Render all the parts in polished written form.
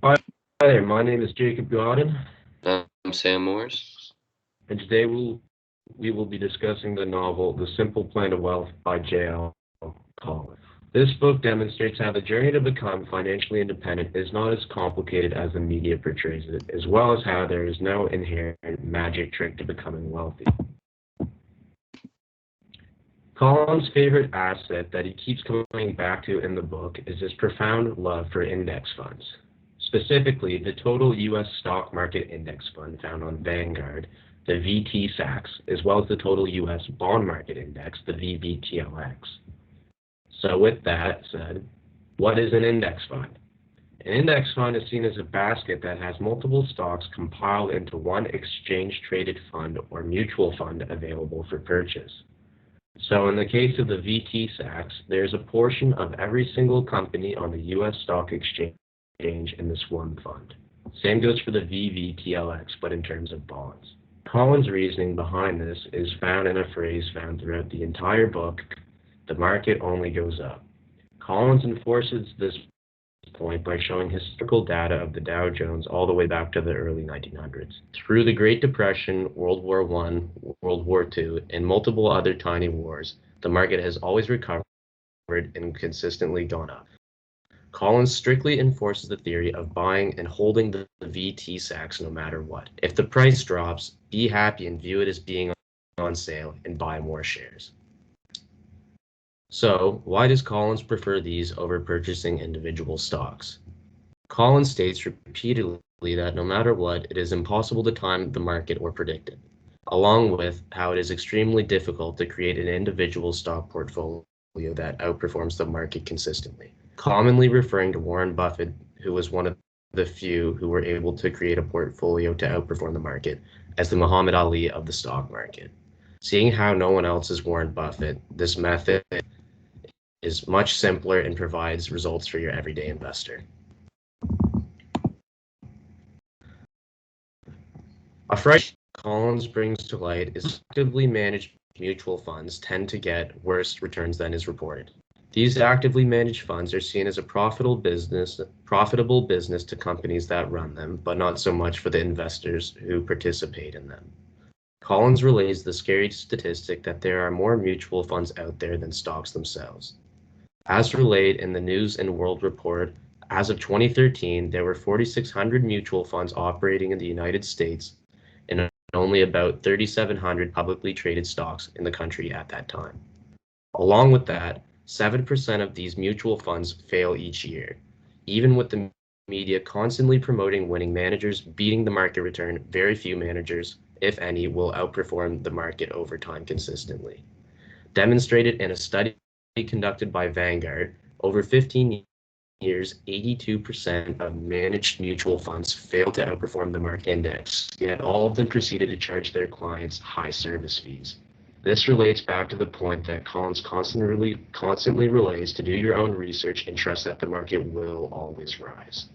Hi there, my name is Jacob Godin, I'm Sam Morris. and today we will be discussing the novel The Simple Plan of Wealth by J.L. Collins. This book demonstrates how the journey to become financially independent is not as complicated as the media portrays it, as well as how there is no inherent magic trick to becoming wealthy. Collins' favorite asset that he keeps coming back to in the book is his profound love for index funds. Specifically, the total U.S. stock market index fund found on Vanguard, the VT-SAX, as well as the total U.S. bond market index, the VBTLX. So with that said, what is an index fund? An index fund is seen as a basket that has multiple stocks compiled into one exchange-traded fund or mutual fund available for purchase. So in the case of the VT-SAX, there's a portion of every single company on the U.S. stock exchange in this one fund. Same goes for the VVTLX, but in terms of bonds. Collins' reasoning behind this is found in a phrase found throughout the entire book: the market only goes up. Collins enforces this point by showing historical data of the Dow Jones all the way back to the early 1900s. Through the Great Depression, World War I, World War II, and multiple other tiny wars, the market has always recovered and consistently gone up. Collins strictly enforces the theory of buying and holding the VT-SAX no matter what. If the price drops, be happy and view it as being on sale and buy more shares. So, why does Collins prefer these over purchasing individual stocks? Collins states repeatedly that no matter what, it is impossible to time the market or predict it, along with how it is extremely difficult to create an individual stock portfolio that outperforms the market consistently, commonly referring to Warren Buffett, who was one of the few who were able to create a portfolio to outperform the market, as the Muhammad Ali of the stock market. Seeing how no one else is Warren Buffett, this method is much simpler and provides results for your everyday investor. A fresh Collins brings to light is actively managed mutual funds tend to get worse returns than is reported. These actively managed funds are seen as a profitable business to companies that run them, but not so much for the investors who participate in them. Collins relays the scary statistic that there are more mutual funds out there than stocks themselves. As relayed in the News and World Report, as of 2013, there were 4,600 mutual funds operating in the United States and only about 3,700 publicly traded stocks in the country at that time. Along with that, 7% of these mutual funds fail each year. Even with the media constantly promoting winning managers beating the market return, very few managers, if any, will outperform the market over time consistently. Demonstrated in a study conducted by Vanguard, over 15 years, 82% of managed mutual funds failed to outperform the market index, yet all of them proceeded to charge their clients high service fees. This relates back to the point that Collins constantly relays to do your own research and trust that the market will always rise.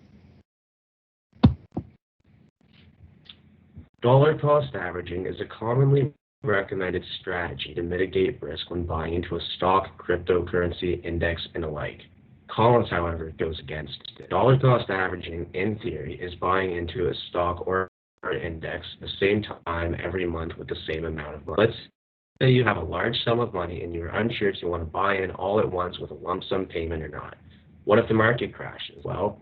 Dollar cost averaging is a commonly recommended strategy to mitigate risk when buying into a stock, cryptocurrency, index, and alike. Collins, however, goes against it. Dollar cost averaging, in theory, is buying into a stock or index the same time every month with the same amount of money. Let's say you have a large sum of money and you're unsure if you want to buy in all at once with a lump sum payment or not. What if the market crashes? Well,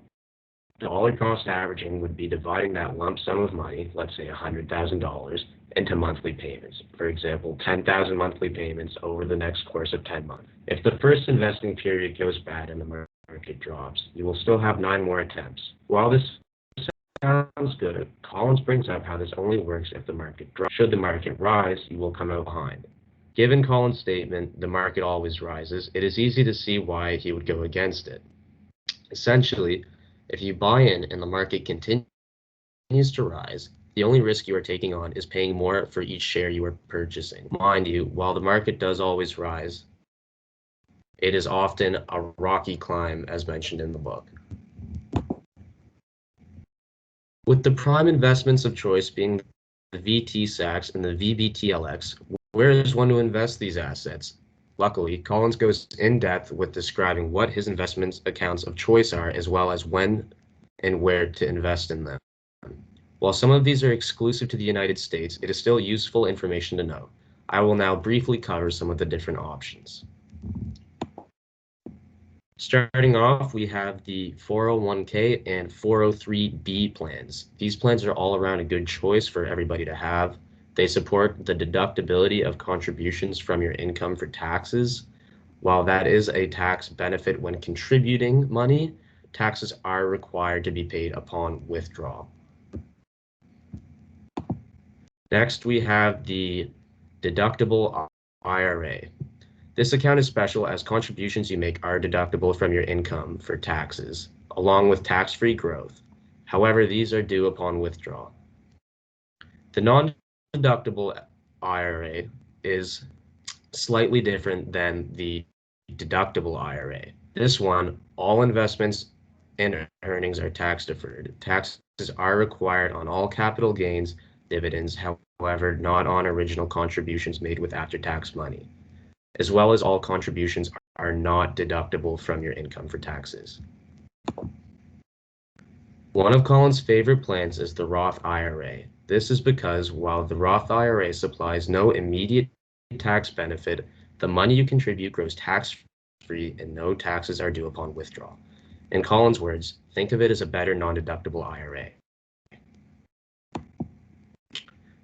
dollar cost averaging would be dividing that lump sum of money, let's say $100,000, into monthly payments. For example, 10,000 monthly payments over the next course of 10 months. If the first investing period goes bad and the market drops, you will still have 9 more attempts. While this sounds good, Collins brings up how this only works if the market drops. Should the market rise, you will come out behind. Given Collins' statement, the market always rises, it is easy to see why he would go against it. Essentially, if you buy in and the market continues to rise, the only risk you are taking on is paying more for each share you are purchasing. Mind you, while the market does always rise, it is often a rocky climb, as mentioned in the book. With the prime investments of choice being the VT-SAX and the VBTLX, where is one to invest these assets? Luckily, Collins goes in depth with describing what his investment accounts of choice are, as well as when and where to invest in them. While some of these are exclusive to the United States, it is still useful information to know. I will now briefly cover some of the different options. Starting off, we have the 401k and 403b plans. These plans are all around a good choice for everybody to have. They support the deductibility of contributions from your income for taxes. While that is a tax benefit when contributing money, taxes are required to be paid upon withdrawal. Next, we have the deductible IRA. This account is special as contributions you make are deductible from your income for taxes, along with tax-free growth. However, these are due upon withdrawal. The non-deductible IRA is slightly different than the deductible IRA. This one, all investments and earnings are tax deferred. Taxes are required on all capital gains, dividends, however, not on original contributions made with after-tax money, as well as all contributions are not deductible from your income for taxes. One of Colin's favorite plans is the Roth IRA. This is because while the Roth IRA supplies no immediate tax benefit, the money you contribute grows tax-free and no taxes are due upon withdrawal. In Colin's words, think of it as a better non-deductible IRA.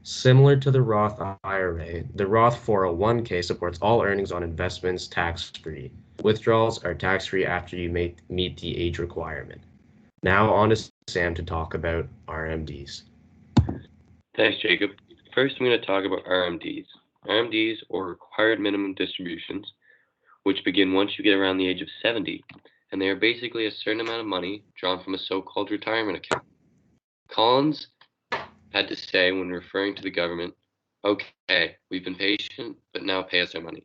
Similar to the Roth IRA, the Roth 401k supports all earnings on investments tax-free. Withdrawals are tax-free after you meet the age requirement. Now on to Sam to talk about RMDs. Thanks, Jacob. First, I'm going to talk about RMDs. RMDs, or required minimum distributions, which begin once you get around the age of 70, and they are basically a certain amount of money drawn from a so-called retirement account. Collins had to say when referring to the government, "Okay, we've been patient, but now pay us our money."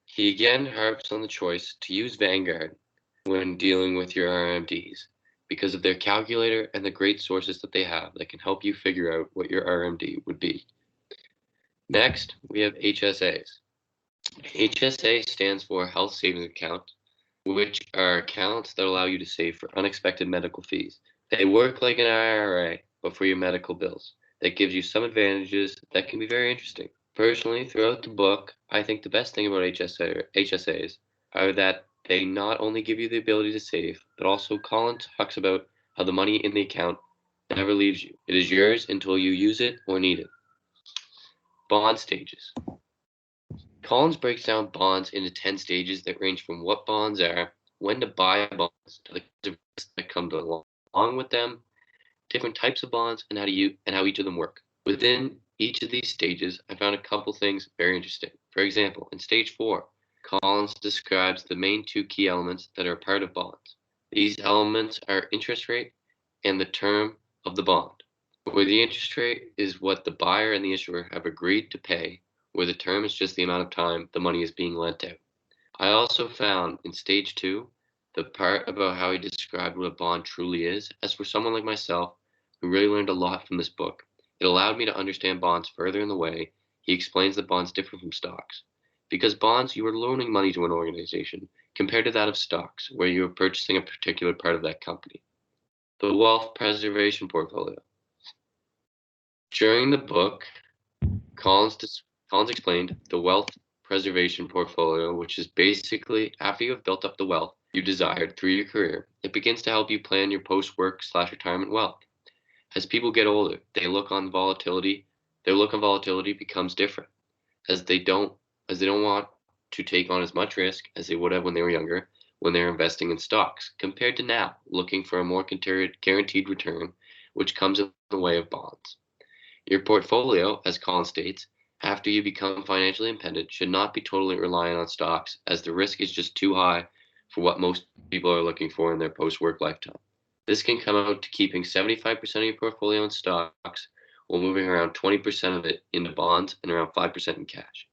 He again harps on the choice to use Vanguard when dealing with your RMDs because of their calculator and the great sources that they have that can help you figure out what your RMD would be. Next, we have HSAs. HSA stands for Health Savings Account, which are accounts that allow you to save for unexpected medical fees. They work like an IRA, but for your medical bills. That gives you some advantages that can be very interesting. Personally, throughout the book, I think the best thing about HSAs are that they not only give you the ability to save, but also Colin talks about how the money in the account never leaves you. It is yours until you use it or need it. Bond stages. Collins breaks down bonds into 10 stages that range from what bonds are, when to buy bonds, to the kinds of risks that come along with them, different types of bonds, and how each of them work. Within each of these stages, I found a couple things very interesting. For example, in stage 4, Collins describes the main two key elements that are a part of bonds. These elements are interest rate and the term of the bond, where the interest rate is what the buyer and the issuer have agreed to pay, where the term is just the amount of time the money is being lent out. I also found in stage 2 the part about how he described what a bond truly is. As for someone like myself who really learned a lot from this book, it allowed me to understand bonds further in the way he explains that bonds differ from stocks. Because bonds, you are loaning money to an organization compared to that of stocks, where you are purchasing a particular part of that company. The wealth preservation portfolio. During the book, Collins explained the wealth preservation portfolio, which is basically after you have built up the wealth you desired through your career, it begins to help you plan your post-work/retirement wealth. As people get older, their look on volatility becomes different, as they don't want to take on as much risk as they would have when they were younger, when they're investing in stocks, compared to now, looking for a more guaranteed return, which comes in the way of bonds. Your portfolio, as Colin states, after you become financially independent, should not be totally reliant on stocks, as the risk is just too high for what most people are looking for in their post-work lifetime. This can come out to keeping 75% of your portfolio in stocks while moving around 20% of it into bonds and around 5% in cash.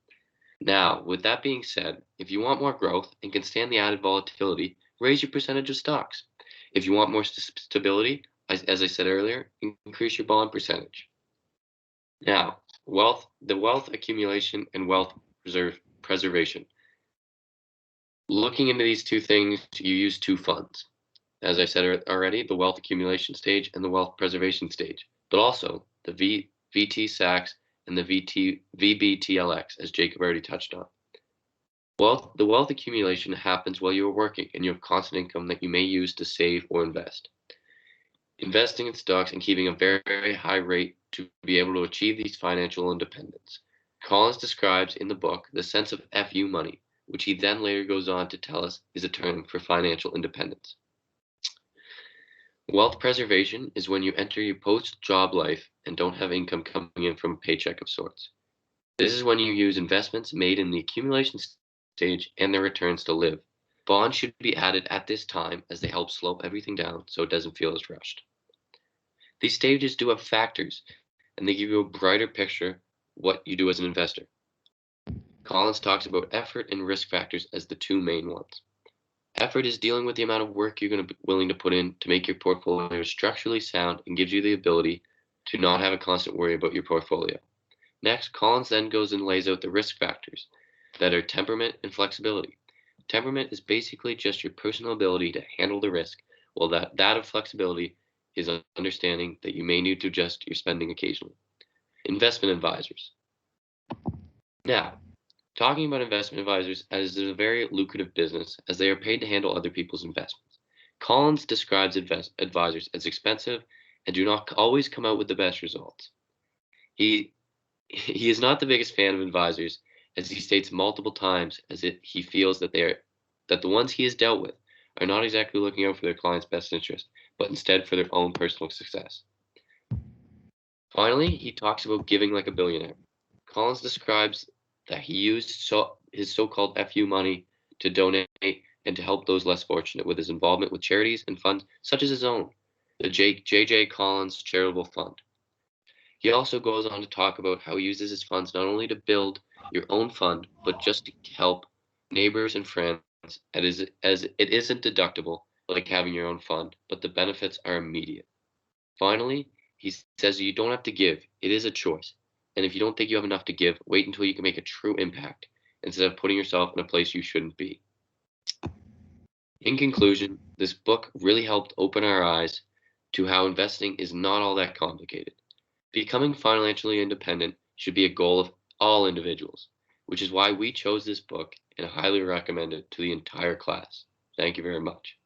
Now, with that being said, if you want more growth and can stand the added volatility, raise your percentage of stocks. If you want more stability, as I said earlier, increase your bond percentage. Now, the wealth accumulation and wealth preservation. Looking into these two things, you use two funds. as I said already, the wealth accumulation stage and the wealth preservation stage, but also the VT SAX and the VBTLX, as Jacob already touched on. The wealth accumulation happens while you are working and you have constant income that you may use to save or invest. Investing in stocks and keeping a very, very high rate to be able to achieve these financial independence. Collins describes in the book the sense of FU money, which he then later goes on to tell us is a term for financial independence. Wealth preservation is when you enter your post-job life and don't have income coming in from a paycheck of sorts. This is when you use investments made in the accumulation stage and their returns to live. Bonds should be added at this time as they help slow everything down so it doesn't feel as rushed. These stages do have factors, and they give you a brighter picture what you do as an investor. Collins talks about effort and risk factors as the two main ones. Effort is dealing with the amount of work you're going to be willing to put in to make your portfolio structurally sound and gives you the ability to not have a constant worry about your portfolio. Next, Collins then goes and lays out the risk factors that are temperament and flexibility. Temperament is basically just your personal ability to handle the risk, while that of flexibility is understanding that you may need to adjust your spending occasionally. Investment advisors. Now, talking about investment advisors as a very lucrative business as they are paid to handle other people's investments. Collins describes advisors as expensive and do not always come out with the best results. He is not the biggest fan of advisors, as he states multiple times he feels that the ones he has dealt with are not exactly looking out for their client's best interest, but instead for their own personal success. Finally, he talks about giving like a billionaire. Collins describes that he used his so-called FU money to donate and to help those less fortunate with his involvement with charities and funds such as his own, the J.J. Collins Charitable Fund. He also goes on to talk about how he uses his funds not only to build your own fund, but just to help neighbors and friends, as it isn't deductible like having your own fund, but the benefits are immediate. Finally, he says you don't have to give, it is a choice. And if you don't think you have enough to give, wait until you can make a true impact instead of putting yourself in a place you shouldn't be. In conclusion, this book really helped open our eyes to how investing is not all that complicated. Becoming financially independent should be a goal of all individuals, which is why we chose this book and highly recommend it to the entire class. Thank you very much.